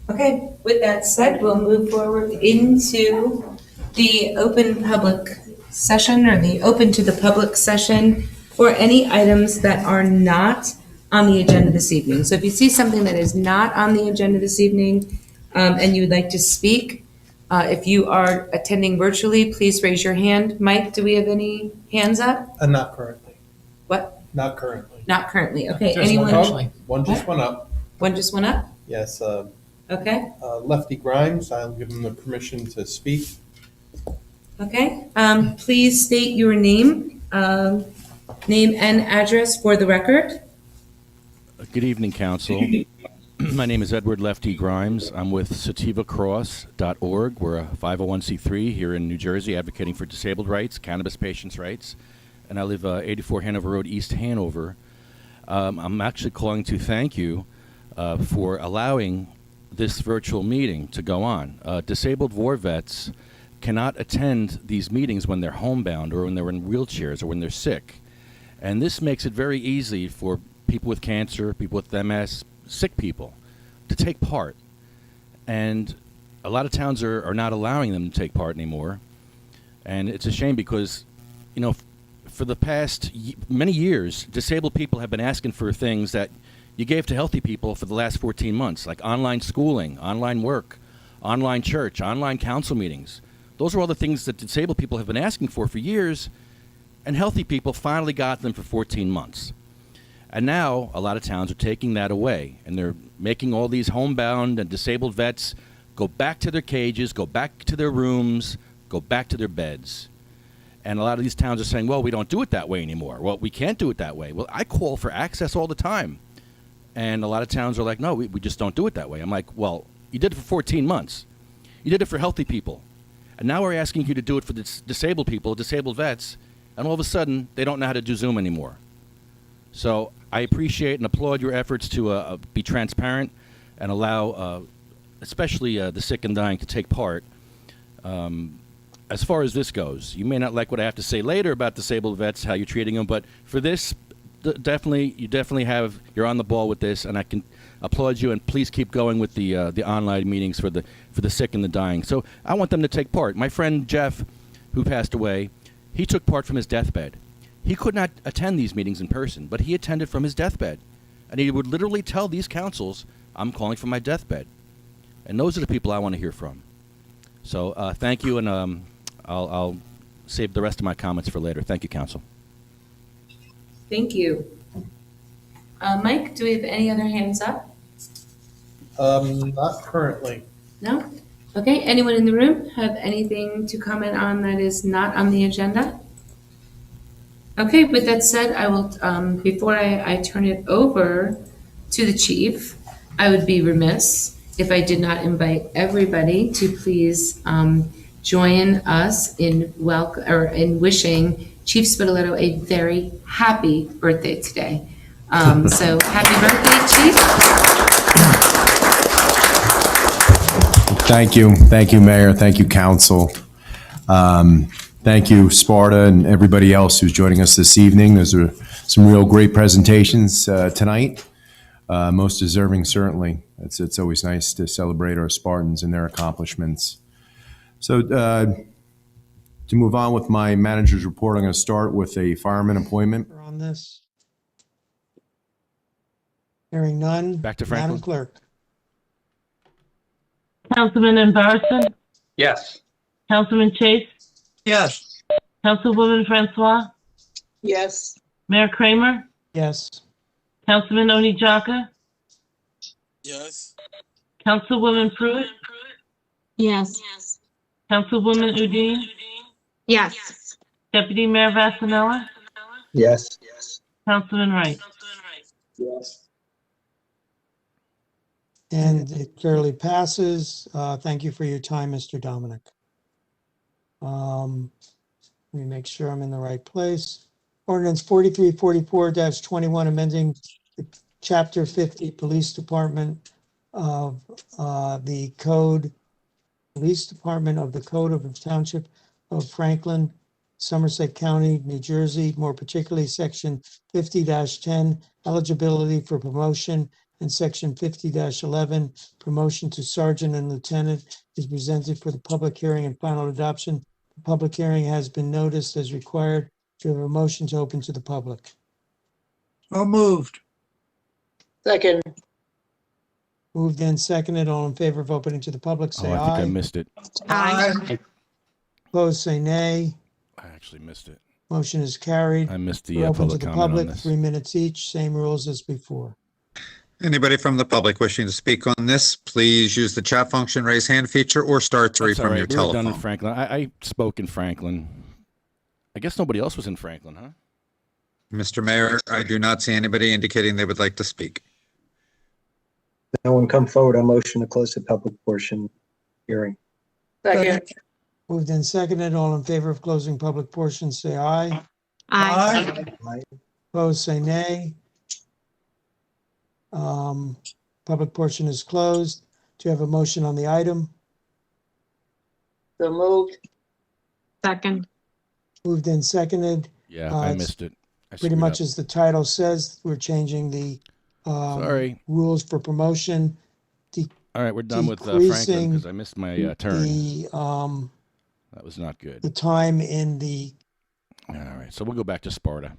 Okay, with that said, we'll move forward into the open public session or the open to the public session for any items that are not on the agenda this evening. So if you see something that is not on the agenda this evening and you would like to speak, if you are attending virtually, please raise your hand. Mike, do we have any hands up? Not currently. What? Not currently. Not currently. Okay, There's anyone? one actually. One just went up. One just went up? Yes. Okay. Lefty Grimes, I'll give him the permission to speak. Okay, please state your name, name and address for the record. Good evening, Council. My name is Edward Lefty Grimes. I'm with sativacross.org. We're a 501c3 here in New Jersey advocating for disabled rights, cannabis patients' rights. And I live 84 Hanover Road, East Hanover. I'm actually calling to thank you for allowing this virtual meeting to go on. Disabled war vets cannot attend these meetings when they're homebound or when they're in wheelchairs or when they're sick. And this makes it very easy for people with cancer, people with MS, sick people to take part. And a lot of towns are not allowing them to take part anymore. And it's a shame because, you know, for the past many years, disabled people have been asking for things that you gave to healthy people for the last 14 months, like online schooling, online work, online church, online council meetings. Those are all the things that disabled people have been asking for years, and healthy people finally got them for 14 months. And now a lot of towns are taking that away, and they're making all these homebound and disabled vets go back to their cages, go back to their rooms, go back to their beds. And a lot of these towns are saying, well, we don't do it that way anymore. Well, we can't do it that way. Well, I call for access all the time. And a lot of towns are like, no, we just don't do it that way. I'm like, well, you did it for 14 months. You did it for healthy people. And now we're asking you to do it for the disabled people, disabled vets, and all of a sudden, they don't know how to do Zoom anymore. So I appreciate and applaud your efforts to be transparent and allow, especially the sick and dying, to take part. As far as this goes, you may not like what I have to say later about disabled vets, how you're treating them, but for this, you definitely you're on the ball with this, and I can applaud you, and please keep going with the online meetings for the sick and the dying. So I want them to take part. My friend Jeff, who passed away, he took part from his deathbed. He could not attend these meetings in person, but he attended from his deathbed, and he would literally tell these councils, I'm calling from my deathbed. And those are the people I want to hear from. So thank you, and I'll save the rest of my comments for later. Thank you, Council. Thank you. Mike, do we have any other hands up? Not currently. No? Okay, anyone in the room have anything to comment on that is not on the agenda? Okay, with that said, I will, before I turn it over to the chief, I would be remiss if I did not invite everybody to please join us in wishing Chief Spitaletto a very happy birthday today. So happy birthday, Chief. Thank you, Mayor. Thank you, Council. Thank you, Sparta, and everybody else who's joining us this evening. Those are some real great presentations tonight. Most deserving, certainly. It's always nice to celebrate our Spartans and their accomplishments. So to move on with my manager's report, I'm going to start with a fireman appointment. On this. Hearing none. Back to Franklin. Madam Clerk. Councilman Embarrasson? Yes. Councilman Chase? Yes. Councilwoman Francois? Yes. Mayor Kramer? Yes. Councilman Onijaka? Yes. Councilwoman Pruitt? Yes. Councilwoman Udine? Yes. Deputy Mayor Vassanella? Yes. Councilman Wright? Yes. And it clearly passes. Thank you for your time, Mr. Dominic. Let me make sure I'm in the right place. Ordinance 4344-21, amending the Chapter 50 Police Department of the Code, Police Department of the Code of the Township of Franklin, Somerset County, New Jersey, more particularly Section 50-10, eligibility for promotion and Section 50-11, promotion to sergeant and lieutenant, is presented for the public hearing and final adoption. The public hearing has been noticed as required. Do you have a motion to open to the public? So moved. Second. Moved and seconded. All in favor of opening to the public, say Oh, I think I aye. missed it. Aye. Opposed, say nay. I actually missed it. Motion is carried. I missed We're the open to public the comment on public, this. 3 minutes each, same rules as before. Anybody from the public wishing to speak on this, please use the chat function, raise hand feature, or star 3 That's all from right. your We were done in telephone. Franklin. I spoke in Franklin. I guess nobody else was in Franklin, huh? Mr. Mayor, I do not see anybody indicating they would like to speak. No one come forward. I motion to close the public portion hearing. Second. Moved and seconded. All in favor of closing public portion, say aye. Aye. Opposed, say nay. Public portion is closed. Do you have a motion on the item? So moved. Second. Moved and seconded. Yeah, I it's missed it. I Pretty screwed much up. as the title says, we're changing the Sorry. rules for promotion. All right, we're done with Franklin decreasing because I missed my turn. The That was not good. the time in the All right, so we'll go back to Sparta.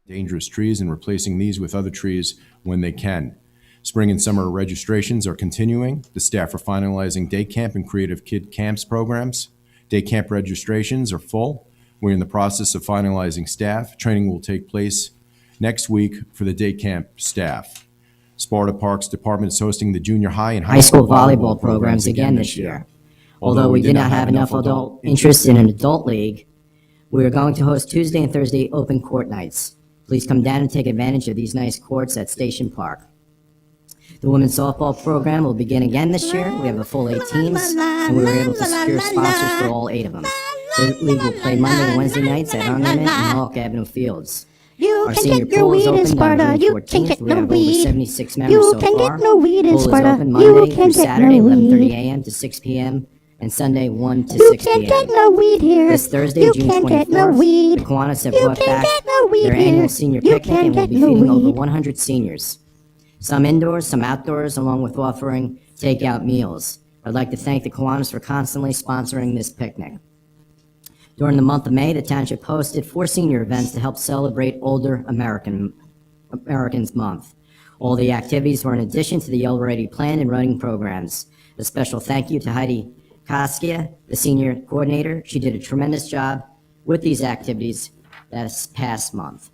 Dangerous trees and replacing these with other trees when they can. Spring and summer registrations are continuing. The staff are finalizing day camp and creative kid camps programs. Day camp registrations are full. We're in the process of finalizing staff. Training will take place next week for the day camp staff. Sparta Parks Department is hosting the junior high and high school volleyball programs again this year. Although we did not have enough adult interest in an adult league, we are going to host Tuesday and Thursday open court nights. Please come down and take advantage of these nice courts at Station Park. The women's softball program will begin again this year. We have a full 8 teams, and we were able to secure sponsors for all 8 of them. The league will play Monday and Wednesday nights at Ornament and Hawk Avenue Fields. You Our can senior get your pool is weed in opened Sparta. on June You can 14th. get We no have over weed. 76 members You so can far. get no weed in Pool is Sparta. open You Monday can through get Saturday, no 11:30 weed. a.m. to 6 p.m. and Sunday 1 to You 6 can p.m. get no weed here. This Thursday, You June can get no 24th, weed. the Kiwanis have You brought can back get no weed their here. annual senior You picnic can and will get be no feeding over weed. 100 seniors. Some indoors, some outdoors, along with offering takeout meals. I'd like to thank the Kiwanis for constantly sponsoring this picnic. During the month of May, the township hosted 4 senior events to help celebrate Older Americans Month. All the activities were in addition to the already planned and running programs. A special thank you to Heidi Koskia, the senior coordinator. She did a tremendous job with these activities this past month.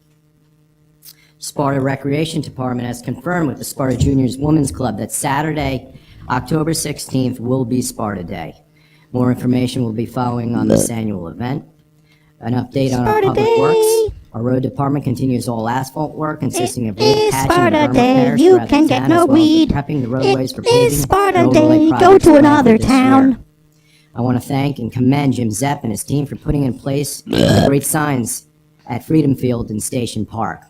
Sparta Recreation Department has confirmed with the Sparta Juniors Women's Club that Saturday, October 16th, will be Sparta Day. More information will be following on this annual event. An update on our Sparta public Day. works. Our road department continues all asphalt work consisting of road is patching Sparta and berm Day. repairs You throughout the can get town, no as well as weed. prepping the roadways for It paving is Sparta and overlay Day. Go projects to planned another for this town. year. I want to thank and commend Jim Zepp and his team for putting in place the great signs at Freedom Field and Station Park.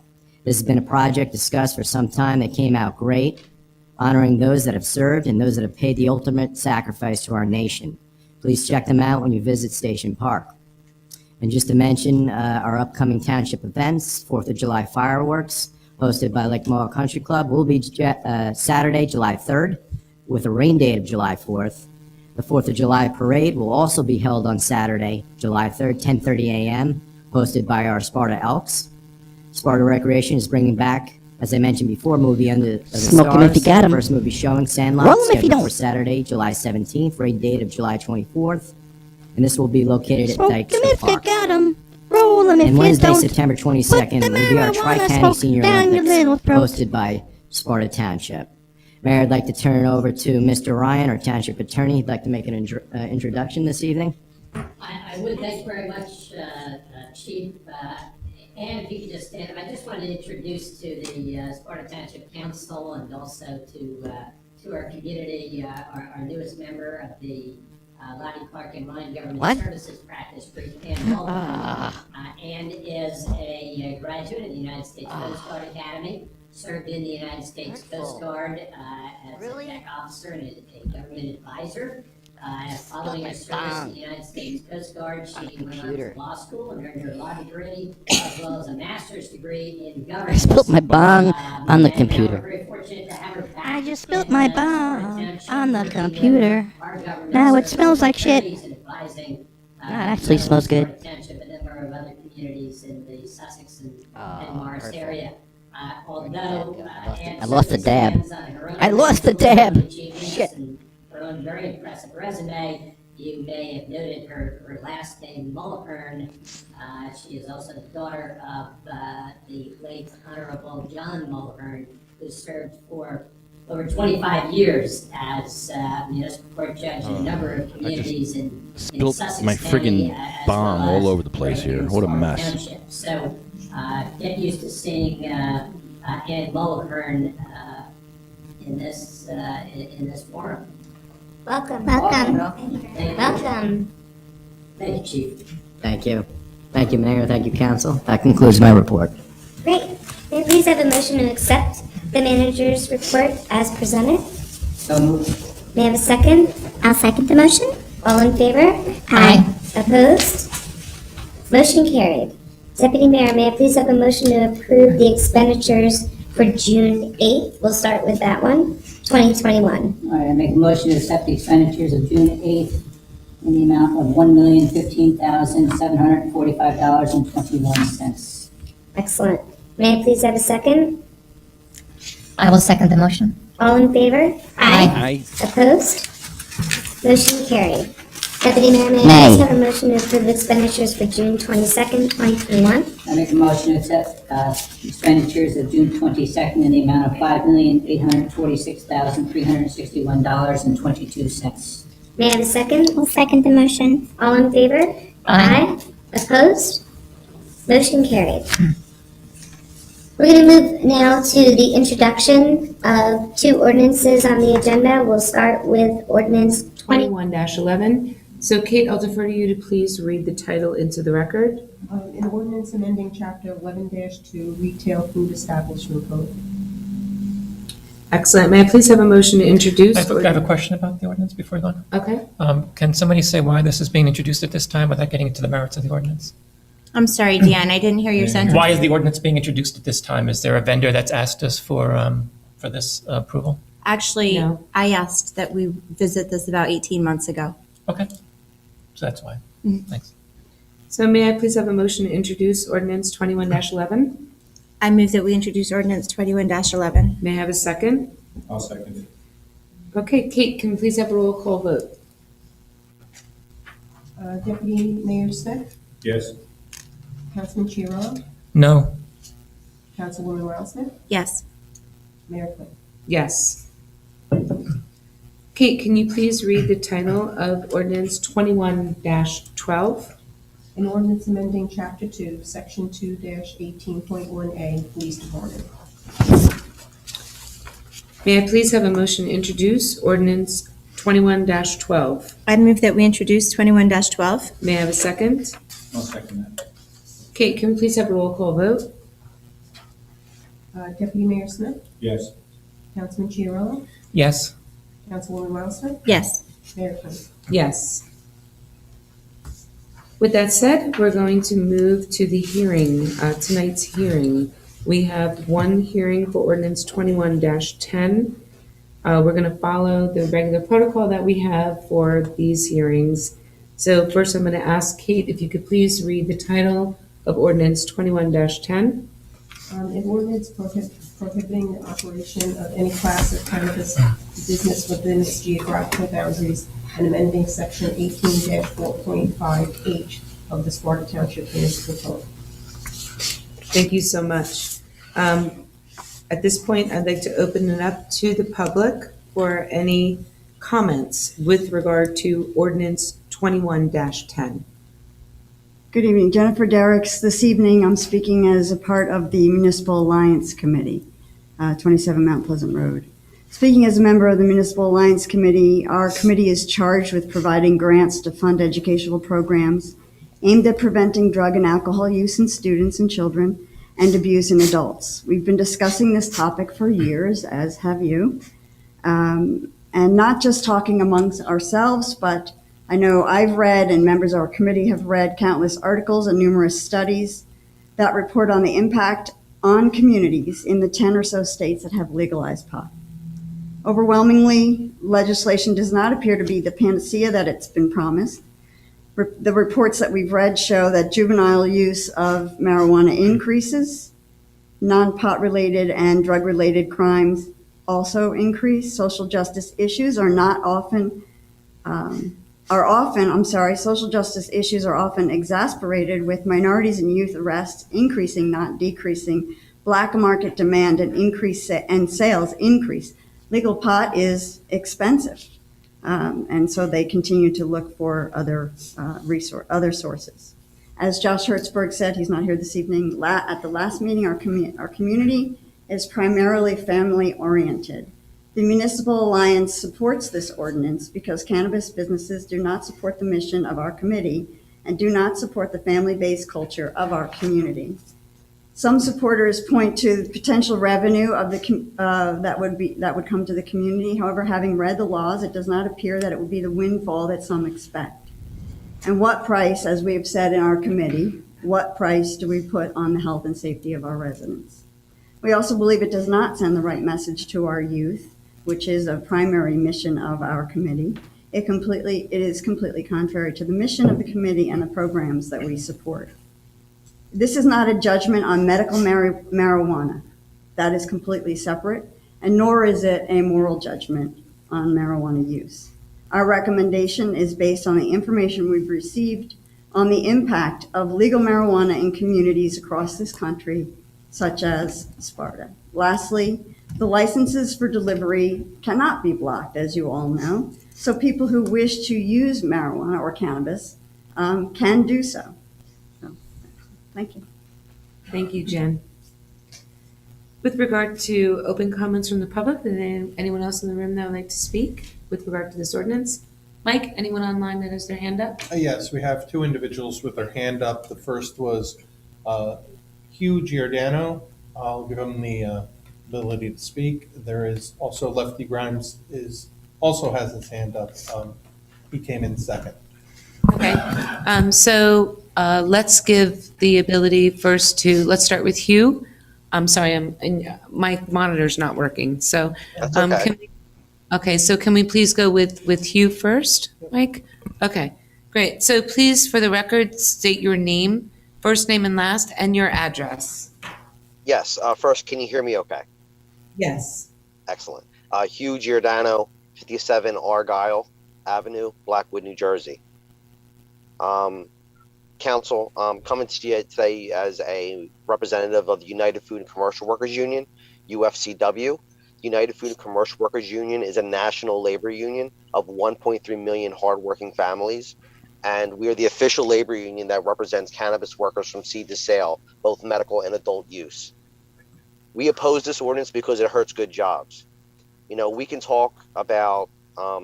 This has been a project discussed for some time that came out great, honoring those that have served and those that have paid the ultimate sacrifice to our nation. Please check them out when you visit Station Park. And just to mention our upcoming township events, 4th of July fireworks, hosted by Lake Mohawk Country Club, will be Saturday, July 3rd, with a rain date of July 4th. The 4th of July parade will also be held on Saturday, July 3rd, 10:30 a.m., hosted by our Sparta Elks. Sparta Recreation is bringing back, as I mentioned before, movie Under the Smoke 'em Stars. if you got 'em. First movie showing, Sandlot, Roll 'em if you scheduled don't. for Saturday, July 17th, rain date of July 24th, and this will be located at Smoke 'em Dykstra if you Park. got 'em. Roll 'em if And you Wednesday, don't. September 22nd, Put the will be our marijuana Tri-County smoke Senior down your Olympics, little throat. hosted by Sparta Township. Mayor, I'd like to turn it over to Mr. Ryan, our Township Attorney. He'd like to make an introduction this evening. I would, thanks very much, Chief. And if you could just stand up, I just wanted to introduce to the Sparta Township Council and also to our community, our newest member of the Lottie Clark and Ryan Government What? Services Practice Group, Ann Walton. Ann is a graduate of the United States Coast Guard Academy, served in the United States Coast Guard as a deck officer and a government advisor. Following her service in the United States Coast Guard, she went on to law school and earned her law degree, as well as a master's degree in governance. I spilled my bong on the computer. We're very fortunate to have her back I just in, spilled my Sparta bong Township, on the leading, computer. our government Now it service smells like shit. activities and advising, it actually smells good. Sparta Township and a number of other communities in the Sussex and Morris perfect. area. Although I lost the dab. I lost the dab. Shit. And her own very impressive resume, you may have noted her last name, Mulhern. She is also the daughter of the late Honorable John Mulhern, who served for over 25 years as municipal court judge in a number of communities in Spilled Sussex my County, friggin' as bomb well as all over the place here. What a Sparta mess. Township. So get used to seeing Ann Mulhern in this forum. Welcome. Thank Welcome. you, Chief. Thank you. Thank you, Mayor. Thank you, Council. That concludes my report. Great. May I please have a motion to accept the manager's report as presented? So moved. May I have a second? I'll second the motion. All in favor? Aye. Opposed? Motion carried. Deputy Mayor, may I please have a motion to approve the expenditures for June 8th? We'll start with that one, 2021. All right, I make a motion to accept the expenditures of June 8th in the amount of $1,015,745.21. Excellent. May I please have a second? I will second the motion. All in favor? Aye. Opposed? Motion carried. Deputy Mayor, may I Nay. please have a motion to approve expenditures for June 22nd, 2021? I make a motion to accept expenditures of June 22nd in the amount of $5,846,361.22. May I have a second? I'll second the motion. All in favor? Aye. Opposed? Motion carried. We're going to move now to the introduction of two ordinances on the agenda. We'll start with ordinance 21-11. So Kate, I'll defer to you to please read the title into the record. An ordinance amending chapter 11-2 Retail Food Establishment Code. Excellent. May I please have a motion to introduce? I have a question about the ordinance before we go on. Okay. Can somebody say why this is being introduced at this time without getting into the merits of the ordinance? I'm sorry, Deanne, I didn't hear your sentence. Why is the ordinance being introduced at this time? Is there a vendor that's asked us for this approval? Actually, No. I asked that we visit this about 18 months ago. Okay, so that's why. Mhm. Thanks. So may I please have a motion to introduce ordinance 21-11? I move that we introduce ordinance 21-11. May I have a second? I'll second it. Okay, Kate, can we please have a roll call vote? Deputy Mayor Smith, Yes. Councilman Chiarella, No. Councilwoman Wilson, Yes. Mayor Quinn. Yes. Kate, can you please read the title of ordinance 21-12? An ordinance amending chapter 2, section 2-18.1A, Police Department. May I please have a motion to introduce ordinance 21-12? I move that we introduce 21-12. May I have a second? I'll second that. Kate, can we please have a roll call vote? Deputy Mayor Smith, Yes. Councilman Chiarella, Yes. Councilwoman Wilson, Yes. Mayor Quinn. Yes. With that said, we're going to move to the hearing, tonight's hearing. We have one hearing for ordinance 21-10. We're going to follow the regular protocol that we have for these hearings. So first, I'm going to ask Kate if you could please read the title of ordinance 21-10. An ordinance prohibiting the operation of any class of cannabis business within its geographical boundaries and amending section 18-4.5H of the Sparta Township Municipal Code. Thank you so much. At this point, I'd like to open it up to the public for any comments with regard to ordinance 21-10. Good evening, Jennifer Derricks. This evening, I'm speaking as a part of the Municipal Alliance Committee, 27 Mount Pleasant Road. Speaking as a member of the Municipal Alliance Committee, our committee is charged with providing grants to fund educational programs aimed at preventing drug and alcohol use in students and children and abuse in adults. We've been discussing this topic for years, as have you. And not just talking amongst ourselves, but I know I've read and members of our committee have read countless articles and numerous studies that report on the impact on communities in the 10 or so states that have legalized pot. Overwhelmingly, legislation does not appear to be the panacea that it's been promised. The reports that we've read show that juvenile use of marijuana increases, non-pot related and drug related crimes also increase. Social justice issues are social justice issues are often exasperated with minorities and youth arrests increasing, not decreasing. Black market demand and sales increase. Legal pot is expensive. And so they continue to look for other sources. As Josh Hertzberg said, he's not here this evening, at the last meeting, our community is primarily family-oriented. The Municipal Alliance supports this ordinance because cannabis businesses do not support the mission of our committee and do not support the family-based culture of our community. Some supporters point to the potential revenue of that would come to the community. However, having read the laws, it does not appear that it would be the windfall that some expect. And what price, as we have said in our committee, what price do we put on the health and safety of our residents? We also believe it does not send the right message to our youth, which is a primary mission of our committee. It is completely contrary to the mission of the committee and the programs that we support. This is not a judgment on medical marijuana. That is completely separate, and nor is it a moral judgment on marijuana use. Our recommendation is based on the information we've received on the impact of legal marijuana in communities across this country, such as Sparta. Lastly, the licenses for delivery cannot be blocked, as you all know, so people who wish to use marijuana or cannabis can do so. Thank you. Thank you, Jen. With regard to open comments from the public, is anyone else in the room that would like to speak with regard to this ordinance? Mike, anyone online that has their hand up? Yes, we have two individuals with their hand up. The first was Hugh Giordano. I'll give him the ability to speak. There is also Lefty Grimes also has his hand up. He came in second. Okay, so let's give the ability first to, let's start with Hugh. I'm sorry, my monitor's not working, so. That's okay. Can we please go with Hugh first, Mike? Okay, great. So please, for the record, state your name, first name and last, and your address. Yes, first, can you hear me okay? Yes. Excellent. Hugh Giordano, 57 Argyle Avenue, Blackwood, New Jersey. Council, coming to you today as a representative of the United Food and Commercial Workers Union, UFCW. United Food and Commercial Workers Union is a national labor union of 1.3 million hardworking families, and we are the official labor union that represents cannabis workers from seed to sale, both medical and adult use. We oppose this ordinance because it hurts good jobs. You know, we can talk about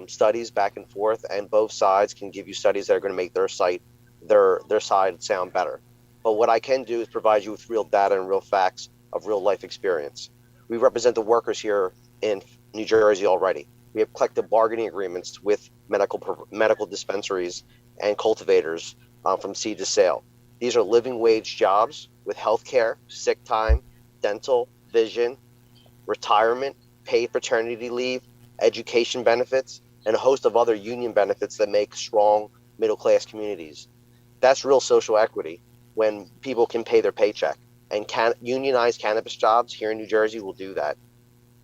studies back and forth, and both sides can give you studies that are going to make their side sound better. But what I can do is provide you with real data and real facts of real life experience. We represent the workers here in New Jersey already. We have collective bargaining agreements with medical dispensaries and cultivators from seed to sale. These are living wage jobs with health care, sick time, dental, vision, retirement, paid paternity leave, education benefits, and a host of other union benefits that make strong middle-class communities. That's real social equity when people can pay their paycheck. And unionized cannabis jobs here in New Jersey will do that.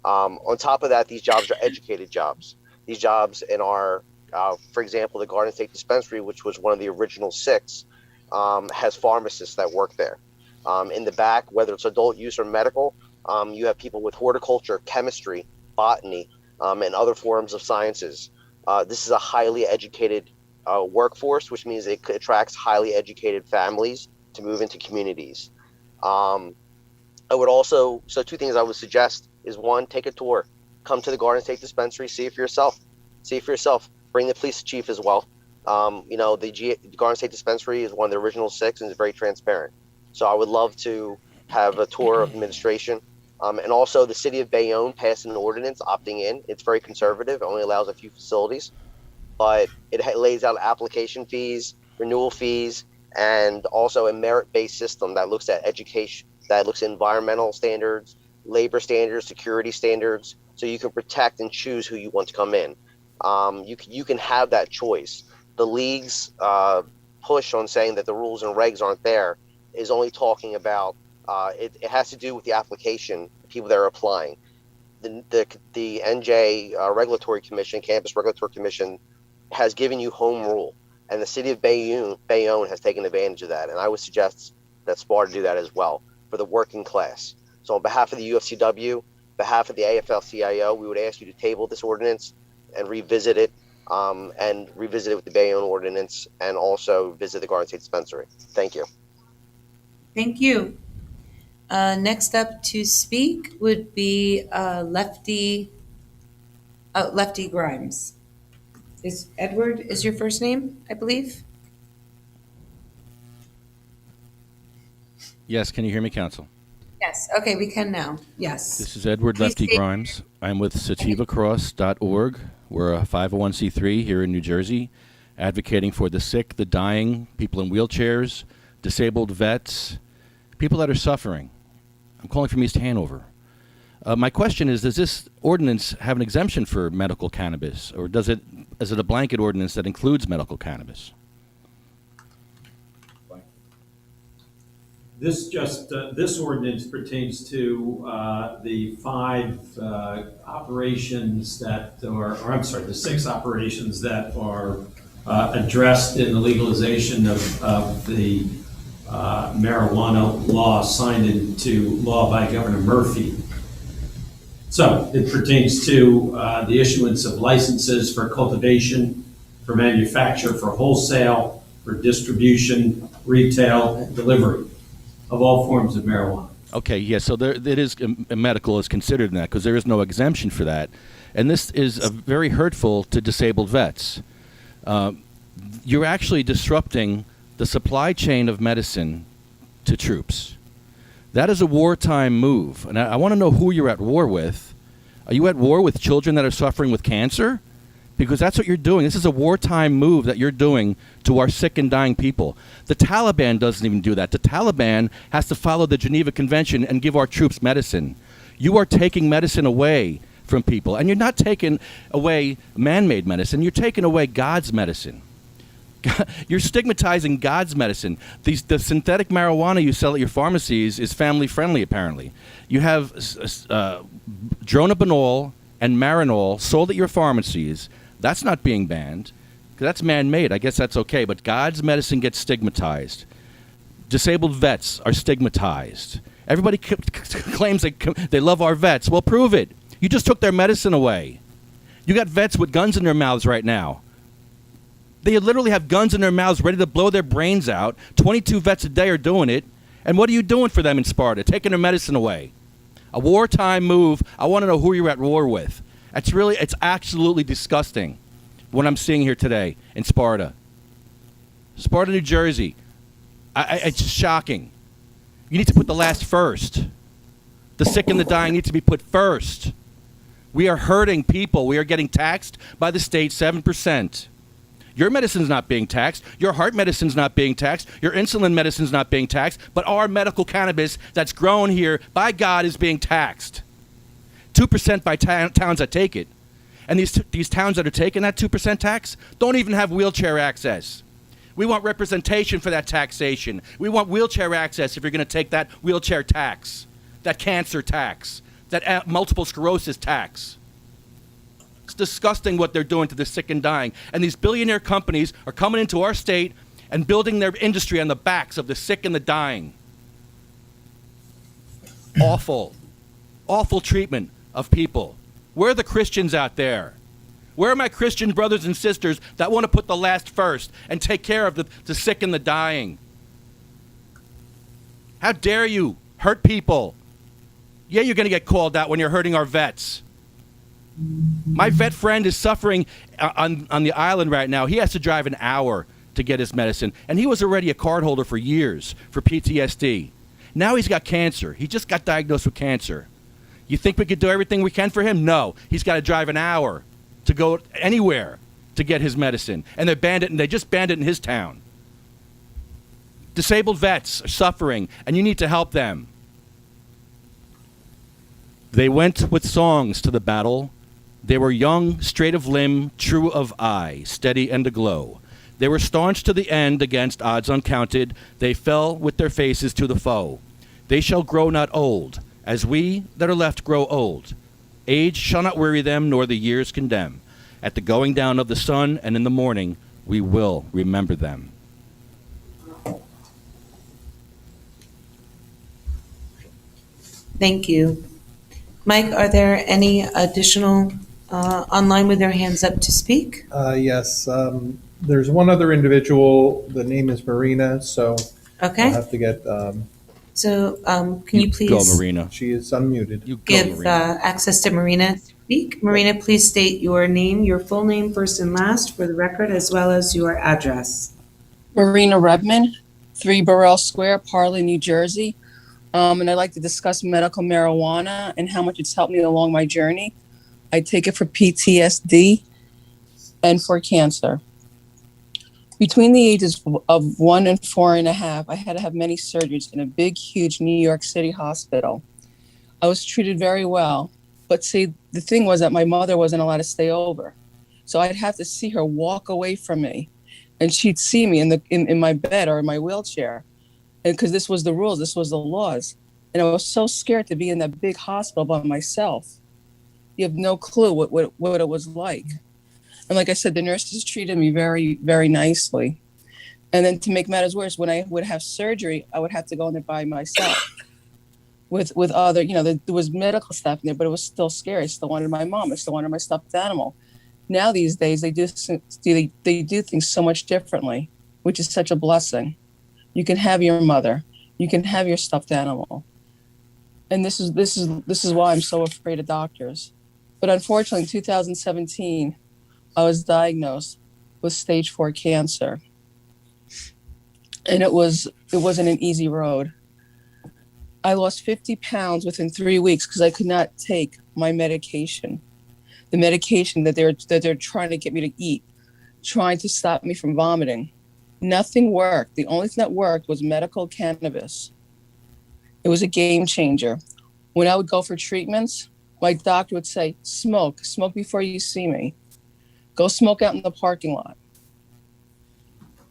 On top of that, these jobs are educated jobs. These jobs in our, for example, the Garden State Dispensary, which was one of the original 6, has pharmacists that work there. In the back, whether it's adult use or medical, you have people with horticulture, chemistry, botany, and other forms of sciences. This is a highly educated workforce, which means it attracts highly educated families to move into communities. I would also, so 2 things I would suggest is 1, take a tour, come to the Garden State Dispensary, see it for yourself, bring the police chief as well. You know, the Garden State Dispensary is one of the original 6 and is very transparent. So I would love to have a tour of administration And also the city of Bayonne passed an ordinance opting in. It's very conservative. It only allows a few facilities, but it lays out application fees, renewal fees, and also a merit-based system that looks at education, that looks at environmental standards, labor standards, security standards, so you can protect and choose who you want to come in. You can have that choice. The league's push on saying that the rules and regs aren't there is only talking about it has to do with the application, people that are applying. The NJ Regulatory Commission, Campus Regulatory Commission, has given you home rule, and the city of Bayonne has taken advantage of that. And I would suggest that Sparta do that as well for the working class. So on behalf of the UFCW, behalf of the AFL-CIO, we would ask you to table this ordinance and revisit it with the Bayonne ordinance, and also visit the Garden State Dispensary. Thank you. Thank you. Next up to speak would be Lefty Grimes. Is Edward is your first name, I believe? Yes, can you hear me, Council? Yes. Okay, we can now. Yes. This is Edward Please Lefty state- Grimes. I'm with sativacross.org. We're a 501c3 here in New Jersey, advocating for the sick, the dying, people in wheelchairs, disabled vets, people that are suffering. I'm calling from East Hanover. My question is, does this ordinance have an exemption for medical cannabis, or is it a blanket ordinance that includes medical cannabis? This ordinance pertains to the 5 operations that the 6 operations that are addressed in the legalization of the marijuana law signed into law by Governor Murphy. So it pertains to the issuance of licenses for cultivation, for manufacture, for wholesale, for distribution, retail, and delivery of all forms of marijuana. Okay, yeah, so it is medical is considered in that because there is no exemption for that. And this is very hurtful to disabled vets. You're actually disrupting the supply chain of medicine to troops. That is a wartime move. And I want to know who you're at war with. Are you at war with children that are suffering with cancer? Because that's what you're doing. This is a wartime move that you're doing to our sick and dying people. The Taliban doesn't even do that. The Taliban has to follow the Geneva Convention and give our troops medicine. You are taking medicine away from people. And you're not taking away man-made medicine. You're taking away God's medicine. You're stigmatizing God's medicine. The synthetic marijuana you sell at your pharmacies is family-friendly, apparently. You have dronabinol and Marinol sold at your pharmacies. That's not being banned. That's man-made. I guess that's okay. But God's medicine gets stigmatized. Disabled vets are stigmatized. Everybody claims they love our vets. Well, prove it. You just took their medicine away. You got vets with guns in their mouths right now. They literally have guns in their mouths ready to blow their brains out. 22 vets a day are doing it. And what are you doing for them in Sparta? Taking their medicine away. A wartime move. I want to know who you're at war with. It's absolutely disgusting what I'm seeing here today in Sparta. Sparta, New Jersey. It's just shocking. You need to put the last first. The sick and the dying need to be put first. We are hurting people. We are getting taxed by the state 7%. Your medicine's not being taxed. Your heart medicine's not being taxed. Your insulin medicine's not being taxed. But our medical cannabis that's grown here by God is being taxed. 2% by towns that take it. And these towns that are taking that 2% tax don't even have wheelchair access. We want representation for that taxation. We want wheelchair access if you're going to take that wheelchair tax, that cancer tax, that multiple sclerosis tax. It's disgusting what they're doing to the sick and dying. And these billionaire companies are coming into our state and building their industry on the backs of the sick and the dying. Awful. Awful treatment of people. Where are the Christians out there? Where are my Christian brothers and sisters that want to put the last first and take care of the sick and the dying? How dare you hurt people? Yeah, you're going to get called out when you're hurting our vets. My vet friend is suffering on the island right now. He has to drive an hour to get his medicine. And he was already a card holder for years for PTSD. Now he's got cancer. He just got diagnosed with cancer. You think we could do everything we can for him? No. He's got to drive an hour to go anywhere to get his medicine. And they just banned it in his town. Disabled vets are suffering, and you need to help them. They went with songs to the battle. They were young, straight of limb, true of eye, steady and aglow. They were staunch to the end against odds uncounted. They fell with their faces to the foe. They shall grow not old, as we that are left grow old. Age shall not weary them, nor the years condemn. At the going down of the sun and in the morning, we will remember them. Thank you. Mike, are there any additional online with their hands up to speak? Yes, there's one other individual, the name is Marina, so Okay. I'll have to get, So can you please Go, Marina. she is unmuted. You go, give Marina. access to Marina to speak? Marina, please state your name, your full name, first and last for the record, as well as your address. Marina Redman, 3 Burrell Square, Parley, New Jersey. And I'd like to discuss medical marijuana and how much it's helped me along my journey. I take it for PTSD and for cancer. Between the ages of 1 and 4.5, I had to have many surgeries in a big, huge New York City hospital. I was treated very well, but see, the thing was that my mother wasn't allowed to stay over. So I'd have to see her walk away from me, and she'd see me in my bed or in my wheelchair. And because this was the rules, this was the laws. And I was so scared to be in that big hospital by myself. You have no clue what it was like. And like I said, the nurses treated me very, very nicely. And then to make matters worse, when I would have surgery, I would have to go in there by myself with other, there was medical staff in there, but it was still scary. I still wanted my mom. I still wanted my stuffed animal. Now these days, they do things so much differently, which is such a blessing. You can have your mother. You can have your stuffed animal. And this is why I'm so afraid of doctors. But unfortunately, in 2017, I was diagnosed with stage 4 cancer. And it wasn't an easy road. I lost 50 pounds within 3 weeks because I could not take my medication. The medication that they're trying to get me to eat, trying to stop me from vomiting. Nothing worked. The only thing that worked was medical cannabis. It was a game changer. When I would go for treatments, my doctor would say, smoke before you see me. Go smoke out in the parking lot.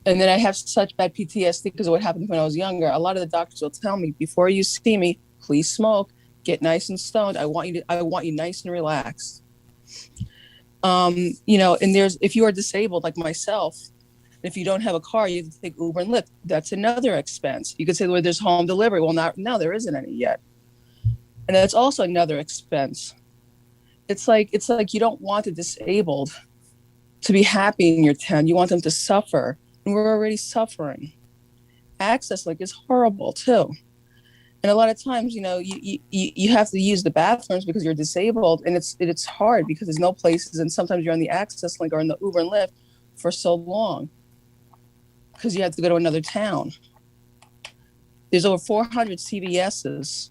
And then I have such bad PTSD because of what happened when I was younger. A lot of the doctors will tell me, before you see me, please smoke, get nice and stoned. I want you nice and relaxed. And if you are disabled like myself, if you don't have a car, you have to take Uber and Lyft. That's another expense. You could say, well, there's home delivery. Well, no, there isn't any yet. And that's also another expense. It's like you don't want the disabled to be happy in your town. You want them to suffer. And we're already suffering. Access is horrible too. And a lot of times, you have to use the bathrooms because you're disabled, and it's hard because there's no places, and sometimes you're on the access link or in the Uber and Lyft for so long because you have to go to another town. There's over 400 CVS's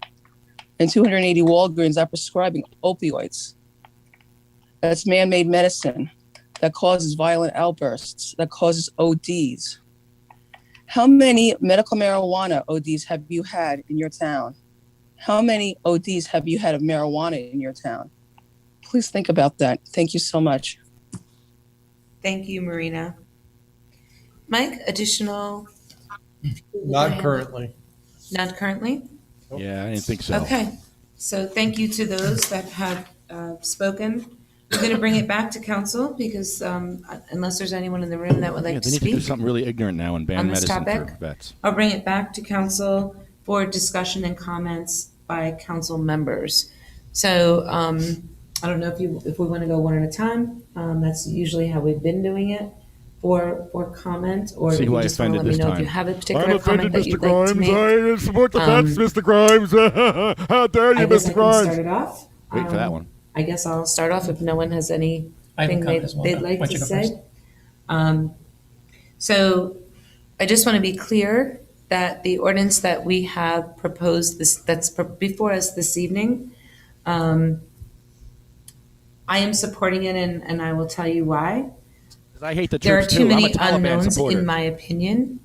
and 280 Walgreens are prescribing opioids. That's man-made medicine that causes violent outbursts, that causes ODs. How many medical marijuana ODs have you had in your town? How many ODs have you had of marijuana in your town? Please think about that. Thank you so much. Thank you, Marina. Mike, additional? Not currently. Not currently? Yeah, I didn't think so. Okay. So thank you to those that have spoken. I'm going to bring it back to council because unless there's anyone in the room that would like Yeah, to they need to do speak something really ignorant now and ban on this medicine topic, for vets. I'll bring it back to council for discussion and comments by council members. So I don't know if we want to go one at a time. That's usually how we've been doing it for comment, or See if who you I just want to let offended me this know time. if you have a particular I'm offended, comment that Mr. you'd like to Grimes. make. I support the vets, Mr. Grimes. How dare you, I guess Mr. I can Grimes? start it off. Wait for that one. I guess I'll start off if no one has anything I have a comment as well, they'd but like why to don't you go say. first? So I just want to be clear that the ordinance that we have proposed that's before us this evening I am supporting it, and I will tell you why. I hate the There are troops too too. I'm a many Taliban unknowns, supporter. in my opinion,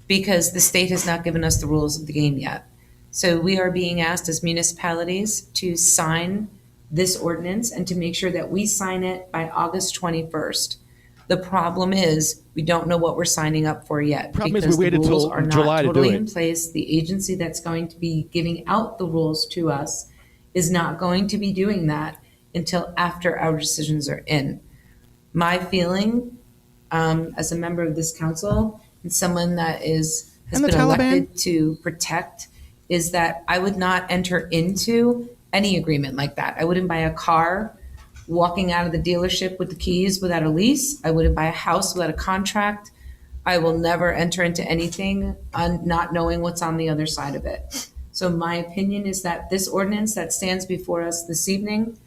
because the state has not given us the rules of the game yet. So we are being asked as municipalities to sign this ordinance and to make sure that we sign it by August 21st. The problem is we don't know what we're signing up for yet. Problem is we because the waited rules till are not July to do totally it. in place. The agency that's going to be giving out the rules to us is not going to be doing that until after our decisions are in. My feeling, as a member of this council and someone that has And the been Taliban? elected to protect, is that I would not enter into any agreement like that. I wouldn't buy a car walking out of the dealership with the keys without a lease. I wouldn't buy a house without a contract. I will never enter into anything not knowing what's on the other side of it. So my opinion is that this ordinance that stands before us this evening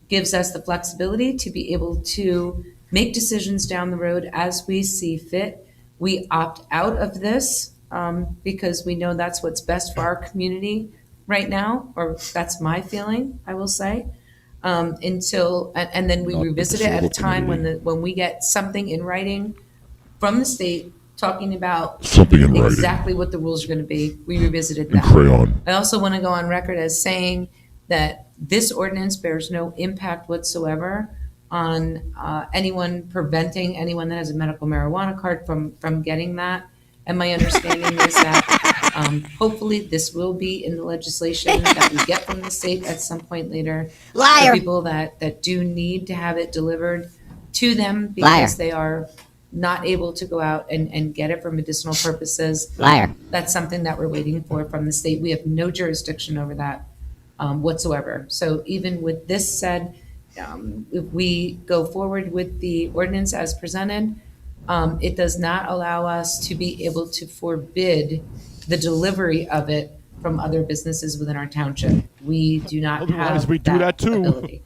gives us the flexibility to be able to make decisions down the road as we see fit. We opt out of this because we know that's what's best for our community right now, or that's my feeling, I will say. And then we Not the revisit it at a disabled time community. when we get something in writing from the state talking about Something in writing. exactly what the rules are going to be. We revisited In that. crayon. I also want to go on record as saying that this ordinance bears no impact whatsoever on anyone preventing anyone that has a medical marijuana card from getting that. And my understanding is that hopefully this will be in the legislation that we get from the state at some point later. Liar. For people that do need to have it delivered to them because Liar. they are not able to go out and get it for medicinal purposes. Liar. That's something that we're waiting for from the state. We have no jurisdiction over that whatsoever. So even with this said, if we go forward with the ordinance as presented, it does not allow us to be able to forbid the delivery of it from other businesses within our township. We do not Otherwise, have we do that too. ability.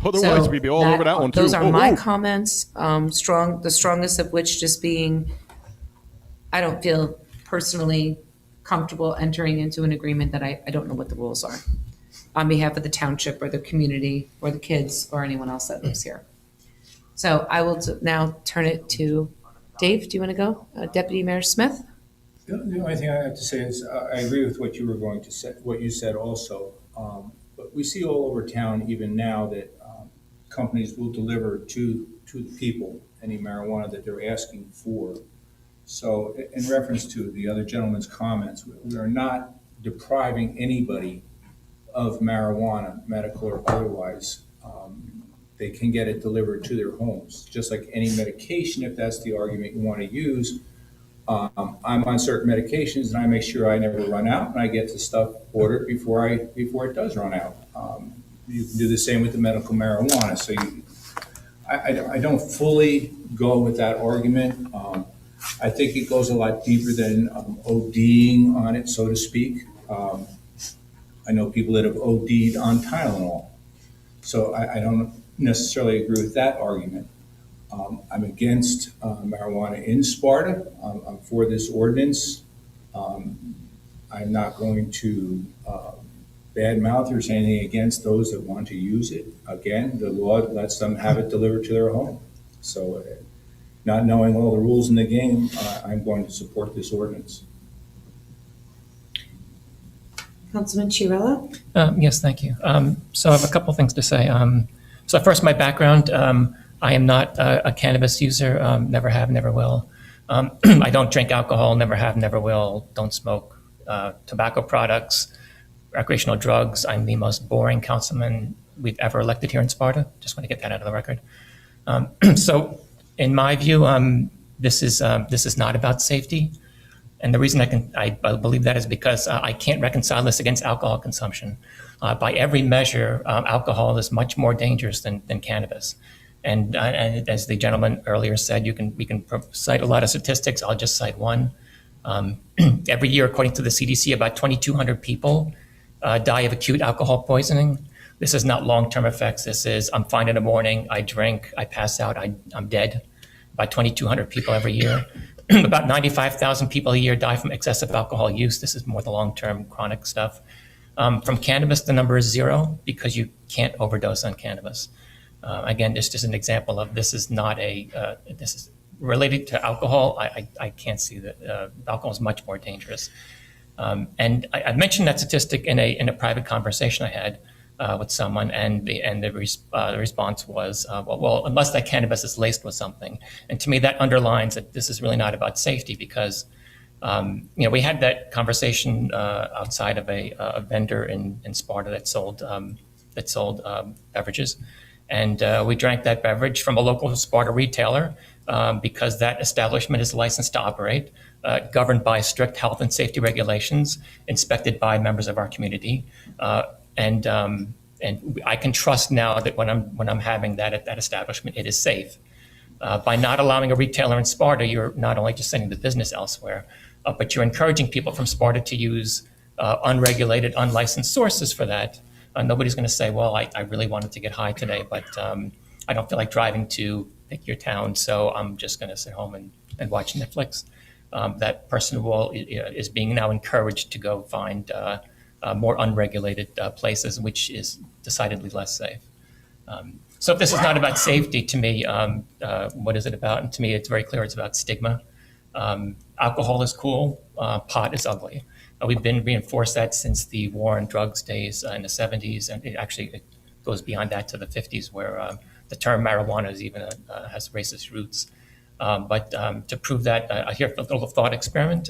Otherwise, So we'd be all over that one too. Those are Oh, my oh. comments, the strongest of which just being, I don't feel personally comfortable entering into an agreement that I don't know what the rules are on behalf of the township or the community or the kids or anyone else that lives here. So I will now turn it to Dave. Do you want to go? Deputy Mayor Smith? The only thing I have to say is I agree with what you were going to say, what you said also. But we see all over town even now that companies will deliver to the people any marijuana that they're asking for. So in reference to the other gentleman's comments, we are not depriving anybody of marijuana, medical or otherwise. They can get it delivered to their homes, just like any medication, if that's the argument you want to use. I'm on certain medications and I make sure I never run out and I get the stuff ordered before it does run out. You can do the same with the medical marijuana. So I don't fully go with that argument. I think it goes a lot deeper than ODing on it, so to speak. I know people that have OD'd on Tylenol. So I don't necessarily agree with that argument. I'm against marijuana in Sparta. I'm for this ordinance. I'm not going to badmouth or say anything against those that want to use it. Again, the law lets them have it delivered to their home. So not knowing all the rules in the game, I'm going to support this ordinance. Councilman Chiarella? Yes, thank you. So I have a couple things to say. So first, my background. I am not a cannabis user, never have, never will. I don't drink alcohol, never have, never will. Don't smoke tobacco products, recreational drugs. I'm the most boring councilman we've ever elected here in Sparta. Just want to get that out of the record. So in my view, this is not about safety. And the reason I believe that is because I can't reconcile this against alcohol consumption. By every measure, alcohol is much more dangerous than cannabis. And as the gentleman earlier said, we can cite a lot of statistics. I'll just cite one. Every year, according to the CDC, about 2,200 people die of acute alcohol poisoning. This is not long-term effects. This is, I'm fine in the morning, I drink, I pass out, I'm dead. About 2,200 people every year. About 95,000 people a year die from excessive alcohol use. This is more the long-term chronic stuff. From cannabis, the number is 0 because you can't overdose on cannabis. Again, this is an example of this is not this is related to alcohol. I can't see that alcohol is much more dangerous. And I mentioned that statistic in a private conversation I had with someone, and the response was, well, unless that cannabis is laced with something. And to me, that underlines that this is really not about safety because, we had that conversation outside of a vendor in Sparta that sold beverages. And we drank that beverage from a local Sparta retailer because that establishment is licensed to operate, governed by strict health and safety regulations, inspected by members of our community. And I can trust now that when I'm having that at that establishment, it is safe. By not allowing a retailer in Sparta, you're not only just sending the business elsewhere, but you're encouraging people from Sparta to use unregulated, unlicensed sources for that. Nobody's going to say, well, I really wanted to get high today, but I don't feel like driving to pick your town, so I'm just going to sit home and watch Netflix. That person is being now encouraged to go find more unregulated places, which is decidedly less safe. So if this is not about safety, to me, what is it about? And to me, it's very clear it's about stigma. Alcohol is cool, pot is ugly. We've been reinforced that since the war on drugs days in the 70s, and it goes beyond that to the 50s, where the term marijuana is even has racist roots. But to prove that, here a little thought experiment.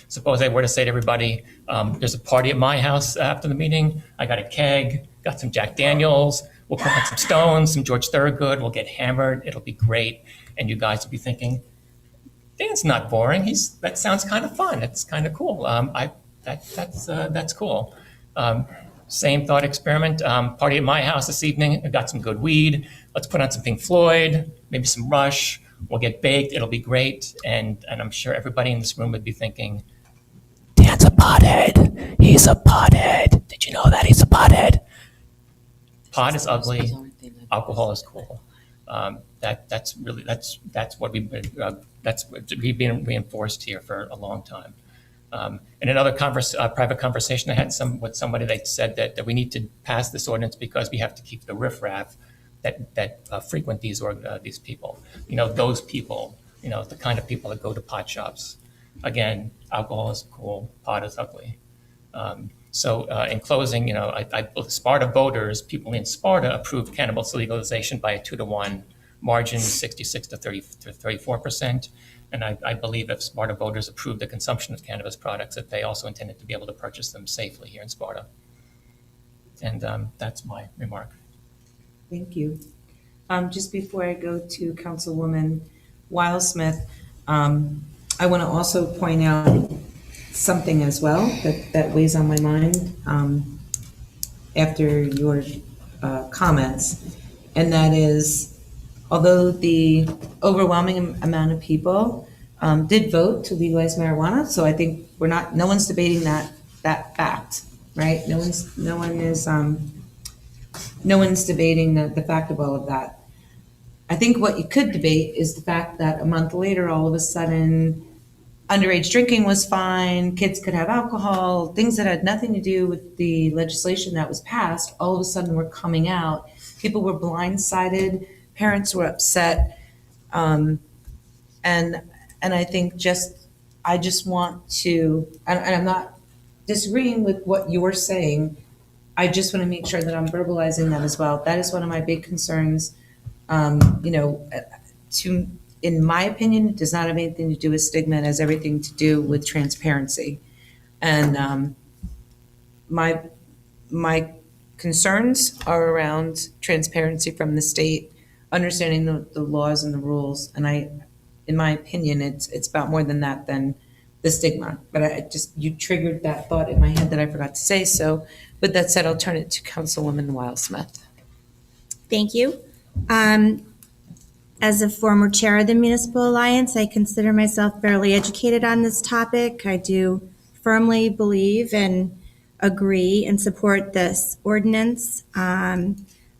Suppose I were to say to everybody, there's a party at my house after the meeting. I got a keg, got some Jack Daniels. We'll put on some Stones, some George Thorogood. We'll get hammered. It'll be great. And you guys will be thinking, Dan's not boring. That sounds kind of fun. It's kind of cool. That's cool. Same thought experiment. Party at my house this evening. I got some good weed. Let's put on some Pink Floyd, maybe some Rush. We'll get baked. It'll be great. And I'm sure everybody in this room would be thinking, Dan's a pothead. He's a pothead. Did you know that he's a pothead? Pot is ugly. Alcohol is cool. That's what we've been reinforced here for a long time. In another private conversation I had with somebody, they said that we need to pass this ordinance because we have to keep the riffraff that frequent these people. Those people. The kind of people that go to pot shops. Again, alcohol is cool. Pot is ugly. So in closing, Sparta voters, people in Sparta approved cannabis legalization by a 2-to-1 margin, 66 to 34%. And I believe if Sparta voters approved the consumption of cannabis products, that they also intended to be able to purchase them safely here in Sparta. And that's my remark. Thank you. Just before I go to Councilwoman Wildsmith, I want to also point out something as well that weighs on my mind after your comments, and that is, although the overwhelming amount of people did vote to legalize marijuana, so I think no one's debating that fact, right? No one's debating the fact of all of that. I think what you could debate is the fact that a month later, all of a sudden, underage drinking was fine, kids could have alcohol, things that had nothing to do with the legislation that was passed, all of a sudden were coming out. People were blindsided, parents were upset, and I think I just want to, and I'm not disagreeing with what you're saying, I just want to make sure that I'm verbalizing that as well. That is one of my big concerns. In my opinion, it does not have anything to do with stigma. It has everything to do with transparency. And my concerns are around transparency from the state, understanding the laws and the rules. And in my opinion, it's about more than that, than the stigma. But you triggered that thought in my head that I forgot to say. So with that said, I'll turn it to Councilwoman Wildsmith. Thank you. As a former chair of the Municipal Alliance, I consider myself fairly educated on this topic. I do firmly believe and agree and support this ordinance. I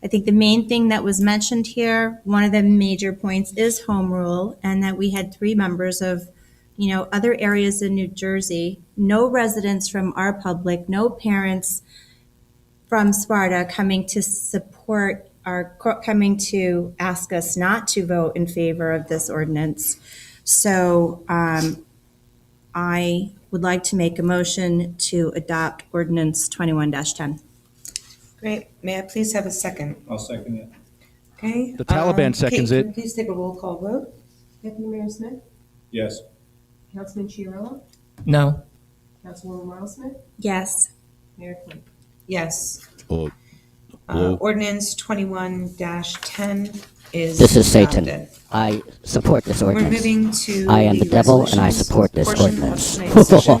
think the main thing that was mentioned here, one of the major points is home rule, and that we had 3 members of, other areas in New Jersey, no residents from our public, no parents, from Sparta coming to support coming to ask us not to vote in favor of this ordinance. So I would like to make a motion to adopt ordinance 21-10. Great. May I please have a second? I'll second it. Okay. The Taliban seconds Kate, it. can you please take a roll call vote? Deputy Mayor Smith, Yes. Councilman Chiarella, No. Councilwoman Marl Smith, Yes. Mayor Quinn. Yes. Oh, hello. Ordinance 21-10 is This is Satan. adopted. I support this We're ordinance. moving to I am the devil and I resolutions support this portion of ordinance. tonight's session.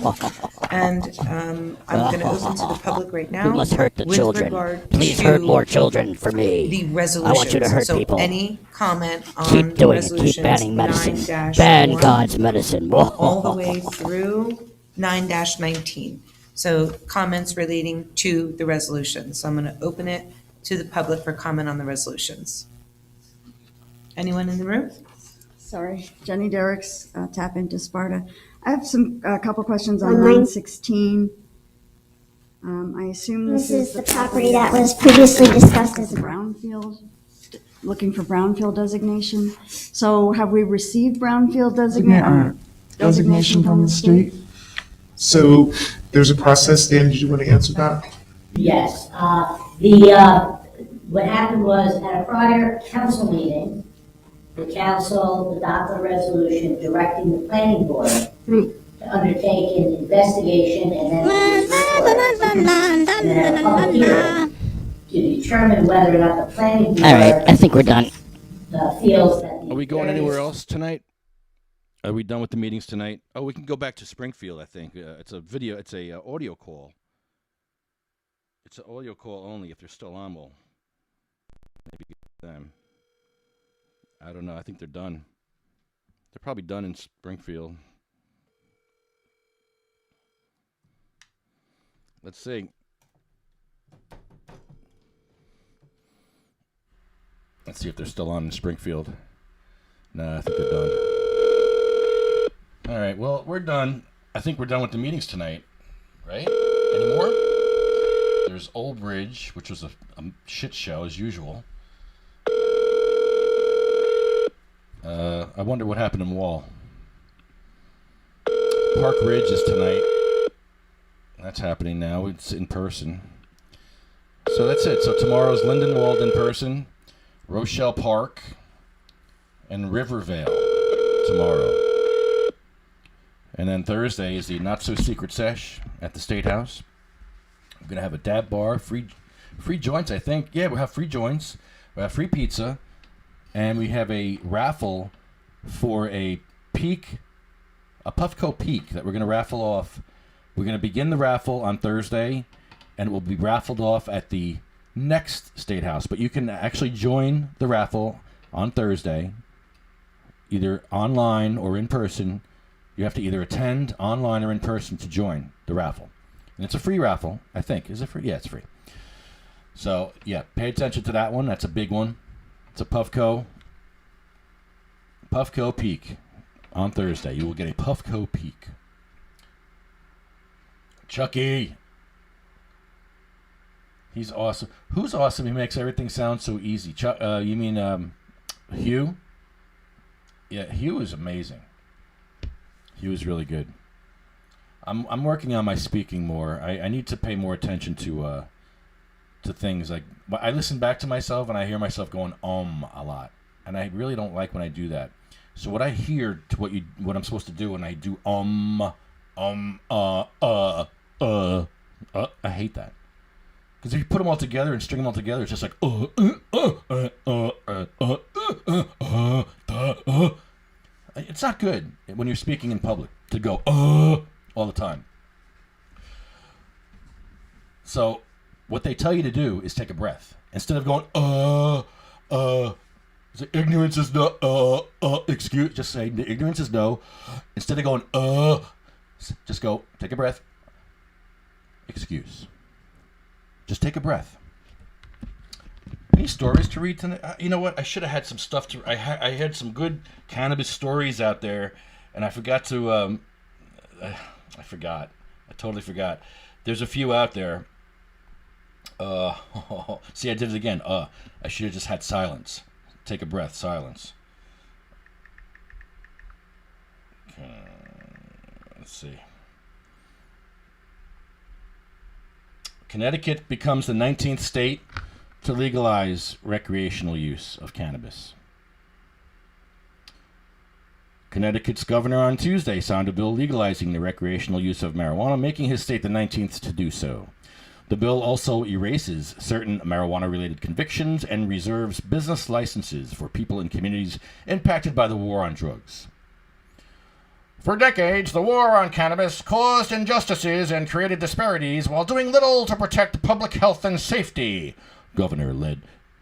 And I'm going to open to the public right now. We must hurt the with children. regard Please to hurt more children for me. The I resolutions. want you to hurt so people. Any comment on Keep the doing it. Keep resolutions banning medicine. 9-1 Ban God's medicine. all the way through 9-19. So comments relating to the resolution. So I'm going to open it to the public for comment on the resolutions. Anyone in the room? Sorry, Jenny Derricks, Tap Into Sparta. I have a couple questions on Online. 916. I assume This is the property that was previously discussed as a brownfield, looking for brownfield designation. So have we received brownfield Designation from the state. So there's a process. Dan, did you want to answer that? Yes, what happened was at a prior council meeting, the council adopted a resolution directing the planning board to undertake an investigation and then a public hearing to determine whether or not the planning board. All right, I think we're done. Feels that. Are we going anywhere else tonight? Are we done with the meetings tonight? Oh, we can go back to Springfield, I think. It's a video, it's a audio call. It's an audio call only if they're still on. Well, maybe get them. I don't know. I think they're done. They're probably done in Springfield. Let's see. Let's see if they're still on in Springfield. No, I think they're done. All right, well, we're done. I think we're done with the meetings tonight, right? Any more? There's Old Bridge, which was a shit show as usual. I wonder what happened in Wall. Park Ridge is tonight. That's happening now. It's in person. So that's it. So tomorrow's Lindenwold in person, Rochelle Park, and Rivervale tomorrow. And then Thursday is the not-so-secret sesh at the State House. We're going to have a dab bar, free joints, I think. Yeah, we'll have free joints. We'll have free pizza. And we have a raffle for a Puffco Peak that we're going to raffle off. We're going to begin the raffle on Thursday, and it will be raffled off at the next State House. But you can actually join the raffle on Thursday, either online or in person. You have to either attend online or in person to join the raffle. And it's a free raffle, I think. Is it free? Yeah, it's free. So, yeah, pay attention to that one. That's a big one. It's a Puffco Peak on Thursday. You will get a Puffco Peak. Chucky. He's awesome. Who's awesome? He makes everything sound so easy. You mean Hugh? Yeah, Hugh is amazing. Hugh is really good. I'm working on my speaking more. I need to pay more attention to things like I listen back to myself and I hear myself going a lot, and I really don't like when I do that. So what I hear to what I'm supposed to do when I do I hate that, because if you put them all together and string them all together, it's just like it's not good when you're speaking in public to go all the time. So what they tell you to do is take a breath. Instead of going, ignorance is no, excuse, just say, ignorance is no. Instead of going, just go, take a breath. Excuse. Just take a breath. Any stories to read tonight? You know what? I should have had some stuff to, I had some good cannabis stories out there, and I forgot to, I totally forgot. There's a few out there. See, I did it again. I should have just had silence. Take a breath, silence. Let's see. Connecticut becomes the 19th state to legalize recreational use of cannabis. Connecticut's governor on Tuesday signed a bill legalizing the recreational use of marijuana, making his state the 19th to do so. The bill also erases certain marijuana-related convictions and reserves business licenses for people in communities impacted by the war on drugs. For decades, the war on cannabis caused injustices and created disparities while doing little to protect public health and safety, Governor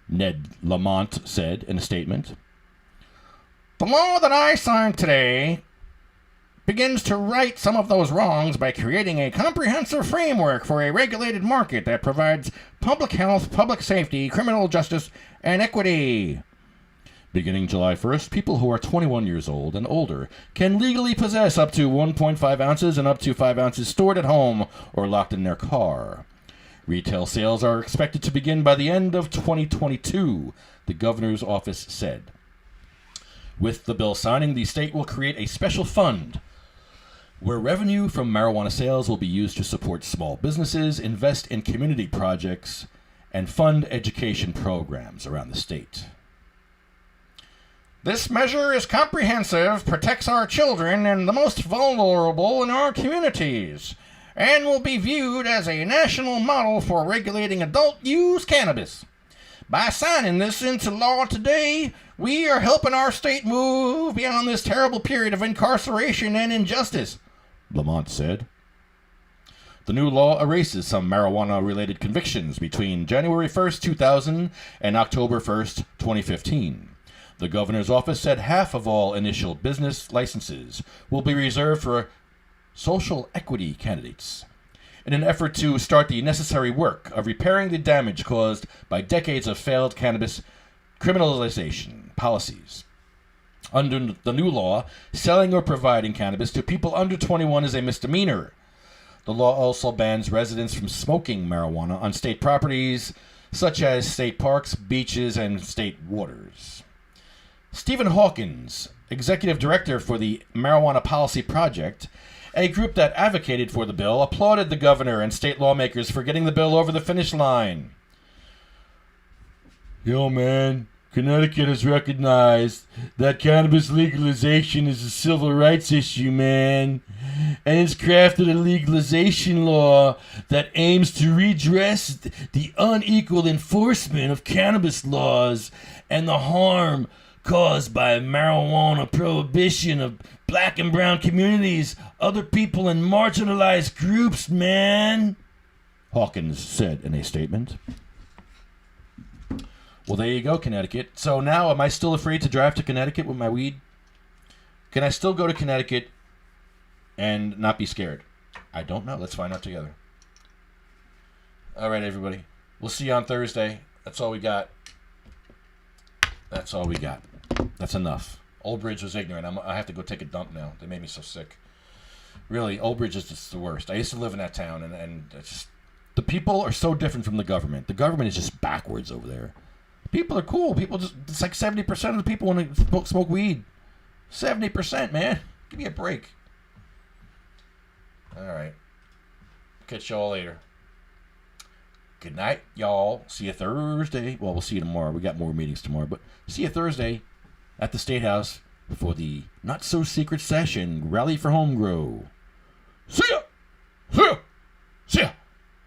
Ned Lamont said in a statement. The law that I signed today begins to right some of those wrongs by creating a comprehensive framework for a regulated market that provides public health, public safety, criminal justice, and equity. Beginning July 1st, people who are 21 years old and older can legally possess up to 1.5 ounces and up to 5 ounces stored at home or locked in their car. Retail sales are expected to begin by the end of 2022, the governor's office said. With the bill signing, the state will create a special fund where revenue from marijuana sales will be used to support small businesses, invest in community projects, and fund education programs around the state. This measure is comprehensive, protects our children and the most vulnerable in our communities, and will be viewed as a national model for regulating adult-use cannabis. By signing this into law today, we are helping our state move beyond this terrible period of incarceration and injustice, Lamont said. The new law erases some marijuana-related convictions between January 1st, 2000 and October 1st, 2015. The governor's office said half of all initial business licenses will be reserved for social equity candidates, in an effort to start the necessary work of repairing the damage caused by decades of failed cannabis criminalization policies. Under the new law, selling or providing cannabis to people under 21 is a misdemeanor. The law also bans residents from smoking marijuana on state properties, such as state parks, beaches, and state waters. Stephen Hawkins, executive director for the Marijuana Policy Project, a group that advocated for the bill, applauded the governor and state lawmakers for getting the bill over the finish line. Yo, man, Connecticut has recognized that cannabis legalization is a civil rights issue, man, and it's crafted a legalization law that aims to redress the unequal enforcement of cannabis laws and the harm caused by marijuana prohibition of black and brown communities, other people, and marginalized groups, man, Hawkins said in a statement. Well, there you go, Connecticut. So now, am I still afraid to drive to Connecticut with my weed? Can I still go to Connecticut and not be scared? I don't know. Let's find out together. All right, everybody. We'll see you on Thursday. That's all we got. That's all we got. That's enough. Old Bridge was ignorant. I have to go take a dump now. They made me so sick. Really, Old Bridge is just the worst. I used to live in that town, and it's just, the people are so different from the government. The government is just backwards over there. People are cool. People just, it's like 70% of the people want to smoke weed. 70%, man. Give me a break. All right. Catch y'all later. Good night, y'all. See you Thursday. Well, we'll see you tomorrow. We got more meetings tomorrow, but see you Thursday at the State House for the not-so-secret session, Rally for Home Grow. See ya! See ya!